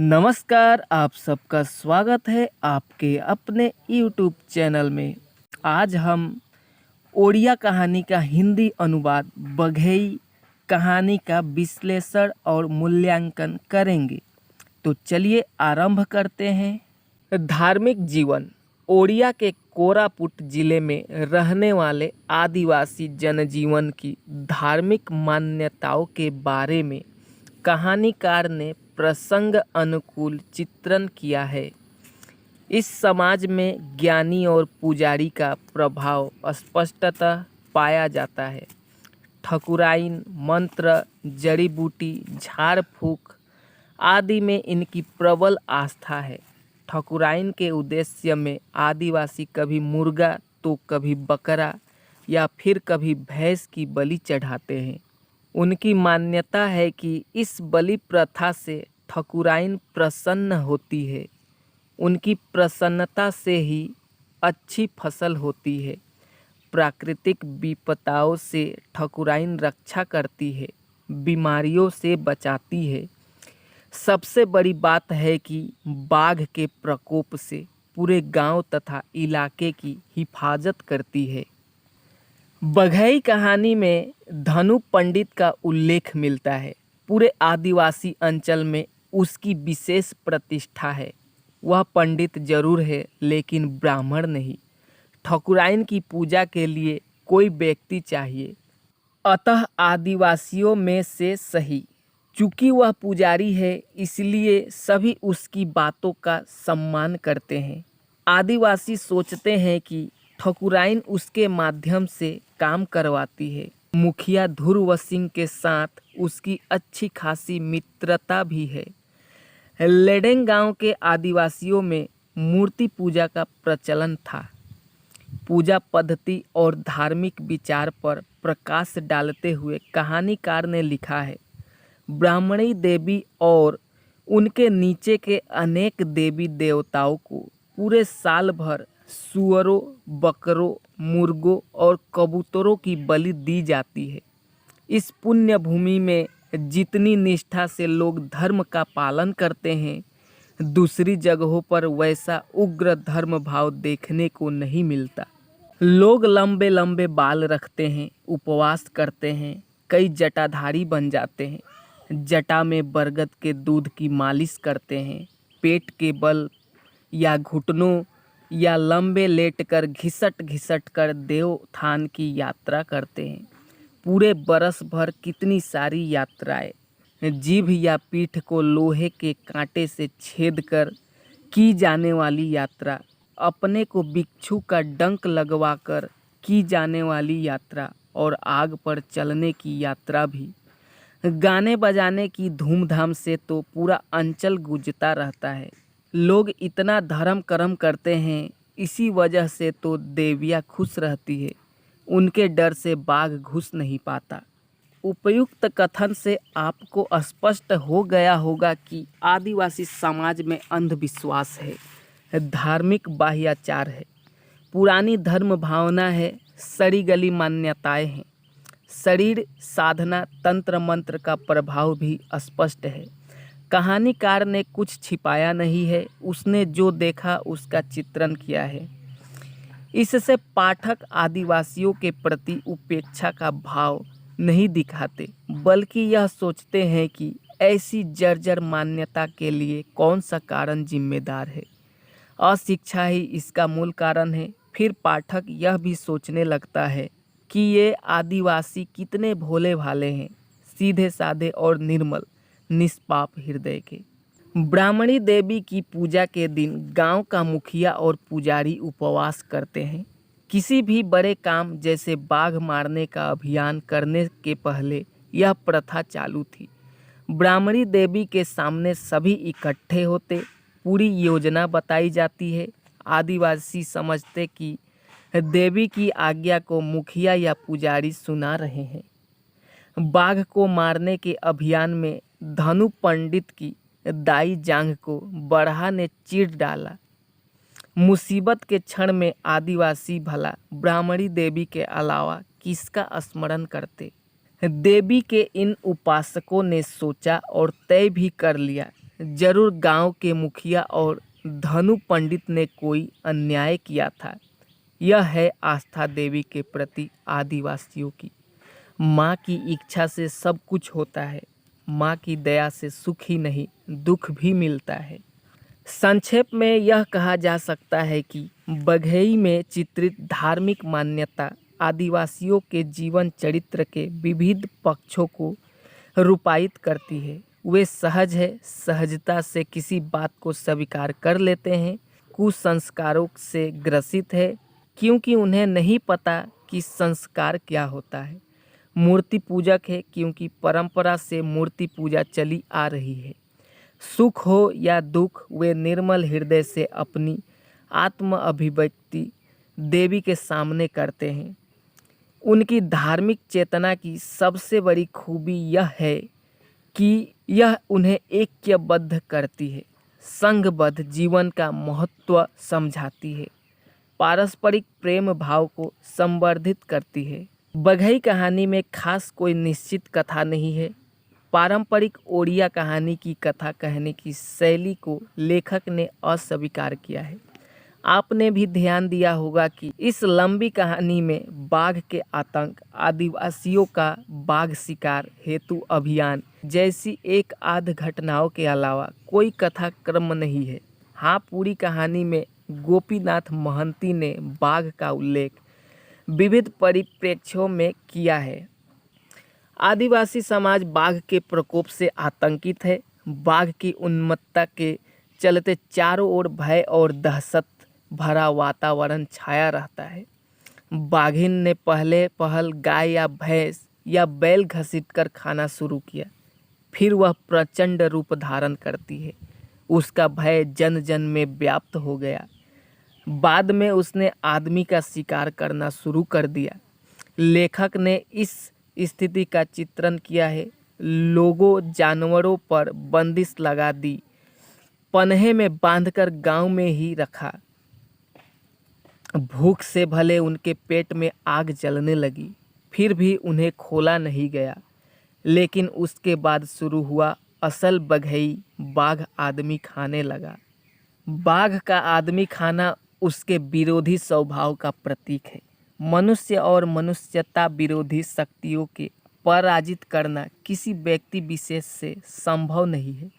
नमस्कार, आप सबका स्वागत है आपके अपने YouTube चैनल में। आज हम ओड़िया कहानी का हिंदी अनुवाद बघेई कहानी का विश्लेषण और मूल्यांकन करेंगे। तो चलिए आरंभ करते हैं। धार्मिक जीवन। ओड़िया के कोरापुट जिले में रहने वाले आदिवासी जनजीवन की धार्मिक मान्यताओं के बारे में कहानीकार ने प्रसंग अनुकूल चित्रण किया है। इस समाज में ज्ञानी और पुजारी का प्रभाव स्पष्टतः पाया जाता है। ठकुराइन, मंत्र, जड़ी बूटी, झाड़ फूक आदि में इनकी प्रबल आस्था है। ठकुराइन के उद्देश्य में आदिवासी कभी मुर्गा तो कभी बकरा या फिर कभी भैंस की बलि चढ़ाते हैं। उनकी मान्यता है कि इस बलि प्रथा से ठकुराइन प्रसन्न होती है। उनकी प्रसन्नता से ही अच्छी फसल होती है। प्राकृतिक विपदाओं से ठकुराइन रक्षा करती है, बीमारियों से बचाती है। सबसे बड़ी बात है कि बाघ के प्रकोप से पूरे गांव तथा इलाके की हिफाजत करती है। बघेई कहानी में धनु पंडित का उल्लेख मिलता है। पूरे आदिवासी अंचल में उसकी विशेष प्रतिष्ठा है। वह पंडित जरूर है लेकिन ब्राह्मण नहीं। ठकुराइन की पूजा के लिए कोई व्यक्ति चाहिए, अतः आदिवासियों में से सही। चूंकि वह पुजारी है इसलिए सभी उसकी बातों का सम्मान करते हैं। आदिवासी सोचते हैं कि ठकुराइन उसके माध्यम से काम करवाती है। मुखिया ध्रुव सिंह के साथ उसकी अच्छी खासी मित्रता भी है। लेडेंग गांव के आदिवासियों में मूर्ति पूजा का प्रचलन था। पूजा पद्धति और धार्मिक विचार पर प्रकाश डालते हुए कहानीकार ने लिखा है, ब्राह्मणी देवी और उनके नीचे के अनेक देवी देवताओं को पूरे साल भर सुअरों, बकरों, मुर्गों और कबूतरों की बलि दी जाती है। इस पुण्य भूमि में जितनी निष्ठा से लोग धर्म का पालन करते हैं, दूसरी जगहों पर वैसा उग्र धर्म भाव देखने को नहीं मिलता। लोग लंबे लंबे बाल रखते हैं, उपवास करते हैं, कई जटाधारी बन जाते हैं। जटा में बरगद के दूध की मालिश करते हैं। पेट के बल या घुटनों या लंबे लेटकर घिसट घिसट कर देवथान की यात्रा करते हैं। पूरे बरस भर कितनी सारी यात्राएं। जीभ या पीठ को लोहे के कांटे से छेद कर की जाने वाली यात्रा, अपने को बिच्छू का डंक लगवाकर की जाने वाली यात्रा और आग पर चलने की यात्रा भी। गाने बजाने की धूमधाम से तो पूरा अंचल गूंजता रहता है। लोग इतना धर्म कर्म करते हैं, इसी वजह से तो देवियाँ खुश रहती है। उनके डर से बाघ घुस नहीं पाता। उपयुक्त कथन से आपको स्पष्ट हो गया होगा कि आदिवासी समाज में अंधविश्वास है, धार्मिक बाह्याचार है, पुरानी धर्म भावना है, सड़ी गली मान्यताएं हैं। शरीर साधना, तंत्र मंत्र का प्रभाव भी स्पष्ट है। कहानीकार ने कुछ छिपाया नहीं है, उसने जो देखा उसका चित्रण किया है। इससे पाठक आदिवासियों के प्रति उपेक्षा का भाव नहीं दिखाते, बल्कि यह सोचते हैं कि ऐसी जर्जर मान्यता के लिए कौन सा कारण जिम्मेदार है। अशिक्षा ही इसका मूल कारण है। फिर पाठक यह भी सोचने लगता है कि ये आदिवासी कितने भोले भाले हैं, सीधे साधे और निर्मल, निष्पाप हृदय के। ब्राह्मणी देवी की पूजा के दिन गांव का मुखिया और पुजारी उपवास करते हैं। किसी भी बड़े काम जैसे बाघ मारने का अभियान करने के पहले यह प्रथा चालू थी। ब्राह्मणी देवी के सामने सभी इकट्ठे होते, पूरी योजना बताई जाती है। आदिवासी समझते कि देवी की आज्ञा को मुखिया या पुजारी सुना रहे हैं। बाघ को मारने के अभियान में धनु पंडित की दाई जांघ को बरहा ने चीर डाला। मुसीबत के क्षण में आदिवासी भला ब्राह्मणी देवी के अलावा किसका स्मरण करते। देवी के इन उपासकों ने सोचा और तय भी कर लिया, जरूर गांव के मुखिया और धनु पंडित ने कोई अन्याय किया था। यह है आस्था देवी के प्रति आदिवासियों की। माँ की इच्छा से सब कुछ होता है। माँ की दया से सुख ही नहीं दुख भी मिलता है। संक्षेप में यह कहा जा सकता है कि बघेई में चित्रित धार्मिक मान्यता आदिवासियों के जीवन चरित्र के विविध पक्षों को रूपायित करती है। वे सहज है, सहजता से किसी बात को स्वीकार कर लेते हैं। कुसंस्कारों से ग्रसित है क्योंकि उन्हें नहीं पता कि संस्कार क्या होता है। मूर्ति पूजक है क्योंकि परंपरा से मूर्ति पूजा चली आ रही है। सुख हो या दुख वे निर्मल हृदय से अपनी आत्म अभिव्यक्ति देवी के सामने करते हैं। उनकी धार्मिक चेतना की सबसे बड़ी खूबी यह है कि यह उन्हें ऐक्यबद्ध करती है, संघबद्ध जीवन का महत्व समझाती है, पारस्परिक प्रेम भाव को संवर्धित करती है। बघेई कहानी में खास कोई निश्चित कथा नहीं है। पारंपरिक ओड़िया कहानी की कथा कहने की शैली को लेखक ने अस्वीकार किया है। आपने भी ध्यान दिया होगा कि इस लंबी कहानी में बाघ के आतंक, आदिवासियों का बाघ शिकार हेतु अभियान जैसी एक आध घटनाओं के अलावा कोई कथा क्रम नहीं है। हाँ, पूरी कहानी में गोपीनाथ महंती ने बाघ का उल्लेख विविध परिप्रेक्ष्यों में किया है। आदिवासी समाज बाघ के प्रकोप से आतंकित है। बाघ की उन्मत्तता के चलते चारों ओर भय और दहशत भरा वातावरण छाया रहता है। बाघिन ने पहले पहल गाय या भैंस या बैल घसीटकर खाना शुरू किया, फिर वह प्रचंड रूप धारण करती है। उसका भय जन जन में व्याप्त हो गया। बाद में उसने आदमी का शिकार करना शुरू कर दिया। लेखक ने इस स्थिति का चित्रण किया है। लोगों जानवरों पर बंदिश लगा दी, पन्हे में बांधकर गांव में ही रखा। भूख से भले उनके पेट में आग जलने लगी, फिर भी उन्हें खोला नहीं गया। लेकिन उसके बाद शुरू हुआ असल बघेई। बाघ आदमी खाने लगा। बाघ का आदमी खाना उसके विरोधी स्वभाव का प्रतीक है। मनुष्य और मनुष्यता विरोधी शक्तियों के पराजित करना किसी व्यक्ति विशेष से संभव नहीं है।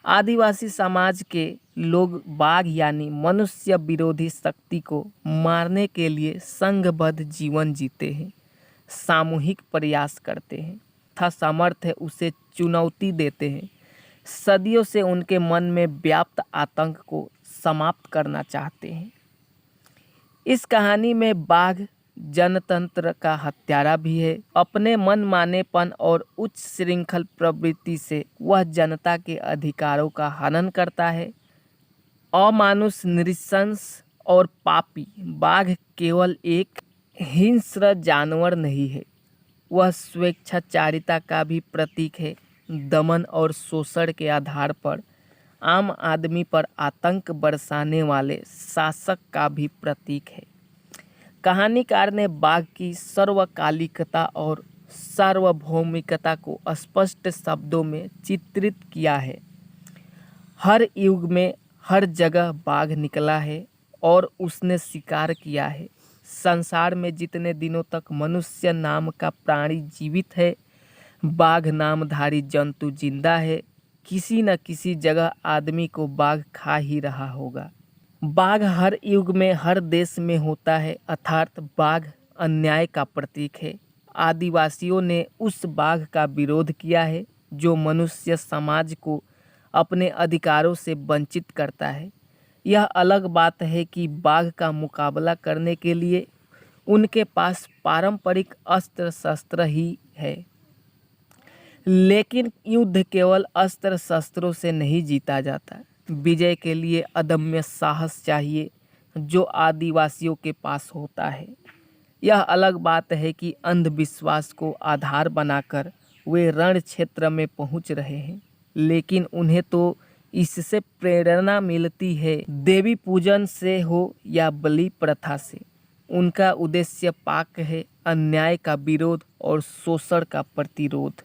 आदिवासी समाज के लोग बाघ यानी मनुष्य विरोधी शक्ति को मारने के लिए संघबद्ध जीवन जीते हैं, सामूहिक प्रयास करते हैं तथा सामर्थ्य उसे चुनौती देते हैं। सदियों से उनके मन में व्याप्त आतंक को समाप्त करना चाहते हैं। इस कहानी में बाघ जनतंत्र का हत्यारा भी है। अपने मन मानेपन और उच्च श्रृंखल प्रवृत्ति से वह जनता के अधिकारों का हनन करता है। अमानुष, नृशंस और पापी बाघ केवल एक हिंस्र जानवर नहीं है, वह स्वेच्छाचारिता का भी प्रतीक है। दमन और शोषण के आधार पर आम आदमी पर आतंक बरसाने वाले शासक का भी प्रतीक है। कहानीकार ने बाघ की सर्वकालिकता और सार्वभौमिकता को स्पष्ट शब्दों में चित्रित किया है। हर युग में हर जगह बाघ निकला है और उसने शिकार किया है। संसार में जितने दिनों तक मनुष्य नाम का प्राणी जीवित है, बाघ नामधारी जंतु जिंदा है। किसी न किसी जगह आदमी को बाघ खा ही रहा होगा। बाघ हर युग में हर देश में होता है, अर्थात बाघ अन्याय का प्रतीक है। आदिवासियों ने उस बाघ का विरोध किया है जो मनुष्य समाज को अपने अधिकारों से वंचित करता है। यह अलग बात है कि बाघ का मुकाबला करने के लिए उनके पास पारंपरिक अस्त्र शस्त्र ही है। लेकिन युद्ध केवल अस्त्र शस्त्रों से नहीं जीता जाता। विजय के लिए अदम्य साहस चाहिए, जो आदिवासियों के पास होता है। यह अलग बात है कि अंधविश्वास को आधार बनाकर वे रण क्षेत्र में पहुंच रहे हैं, लेकिन उन्हें तो इससे प्रेरणा मिलती है, देवी पूजन से हो या बलि प्रथा से। उनका उद्देश्य पाक है, अन्याय का विरोध और शोषण का प्रतिरोध।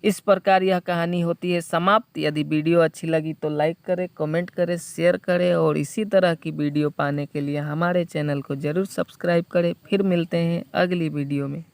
इस प्रकार यह कहानी होती है समाप्त। यदि वीडियो अच्छी लगी तो लाइक करें, कमेंट करें, शेयर करें और इसी तरह की वीडियो पाने के लिए हमारे चैनल को ज़रूर सब्सक्राइब करें। फिर मिलते हैं अगली वीडियो में।